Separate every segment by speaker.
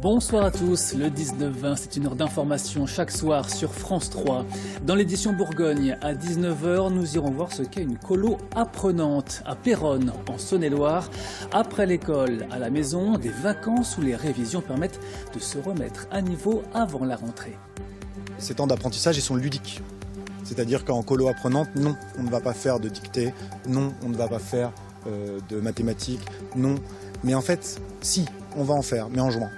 Speaker 1: Bonsoir à tous, le 19-20, c'est une heure d'information chaque soir sur France 3. Dans l'édition Bourgogne, à 19h, nous irons voir ce qu'est une colo apprenante à Péronne, en Saône-et-Loire. Après l'école, à la maison, des vacances où les révisions permettent de se remettre à niveau avant la rentrée.
Speaker 2: Ces temps d'apprentissage, ils sont ludiques. C'est-à-dire qu'en colo apprenante, non, on ne va pas faire de dictée, non, on ne va pas faire de mathématiques, non. Mais en fait, si, on va en faire, mais en juin.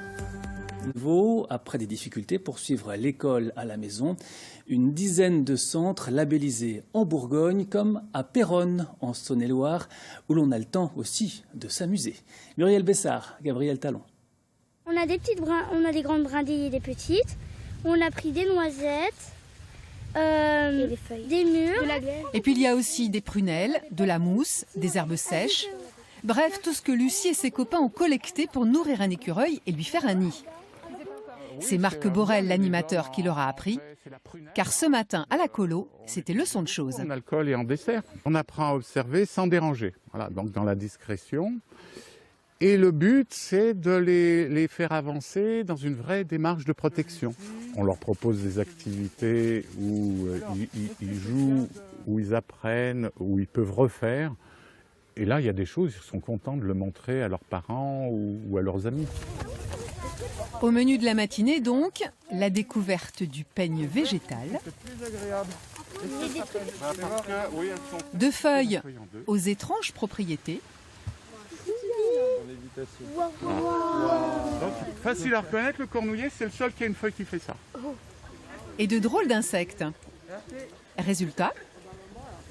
Speaker 1: Nouveau, après des difficultés pour suivre l'école à la maison, une dizaine de centres labellisés en Bourgogne comme à Péronne, en Saône-et-Loire, où l'on a le temps aussi de s'amuser. Muriel Bessard, Gabriel Talon.
Speaker 3: On a des grandes brindilles et des petites. On a pris des noisettes, des mûres, de la glaise.
Speaker 4: Et puis il y a aussi des prunelles, de la mousse, des herbes sèches. Bref, tout ce que Lucie et ses copains ont collecté pour nourrir un écureuil et lui faire un nid. C'est Marc Borel, l'animateur, qui leur a appris. Car ce matin, à la colo, c'était leçon de choses.
Speaker 5: En alcool et en dessert. On apprend à observer sans déranger. Voilà, donc dans la discrétion. Et le but, c'est de les faire avancer dans une vraie démarche de protection. On leur propose des activités où ils jouent, où ils apprennent, où ils peuvent refaire. Et là, il y a des choses, ils sont contents de le montrer à leurs parents ou à leurs amis.
Speaker 4: Au menu de la matinée, donc, la découverte du peigne végétal, de feuilles aux étranges propriétés.
Speaker 5: Donc, facile à reconnaître, le cornouiller, c'est le seul qui a une feuille qui fait ça.
Speaker 4: Et de drôles d'insectes. Résultat ?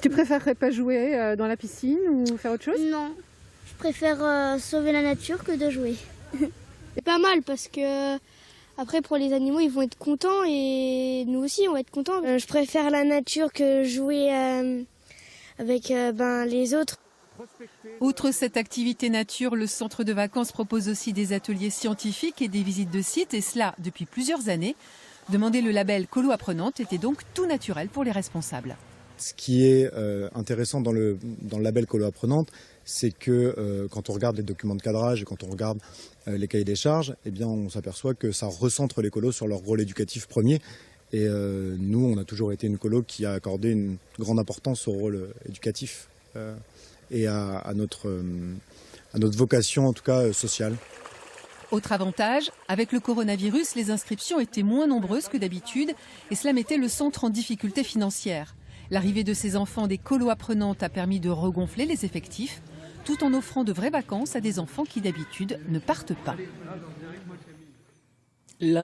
Speaker 6: Tu préférerais pas jouer dans la piscine ou faire autre chose?
Speaker 3: Non, je préfère sauver la nature que de jouer.
Speaker 7: C'est pas mal parce que après pour les animaux ils vont être contents et nous aussi on va être contents.
Speaker 3: Je préfère la nature que jouer avec les autres.
Speaker 4: Outre cette activité nature, le centre de vacances propose aussi des ateliers scientifiques et des visites de sites, et cela depuis plusieurs années. Demander le label Colo Apprenante était donc tout naturel pour les responsables.
Speaker 2: Ce qui est intéressant dans le label Colo Apprenante, c'est que quand on regarde les documents de cadrage et quand on regarde les cahiers des charges, eh bien, on s'aperçoit que ça recentre les colos sur leur rôle éducatif premier. Et nous, on a toujours été une colo qui a accordé une grande importance au rôle éducatif et à notre vocation, en tout cas sociale.
Speaker 4: Autre avantage, avec le coronavirus, les inscriptions étaient moins nombreuses que d'habitude et cela mettait le centre en difficulté financière. L'arrivée de ces enfants des colos apprenantes a permis de regonfler les effectifs, tout en offrant de vraies vacances à des enfants qui d'habitude ne partent pas.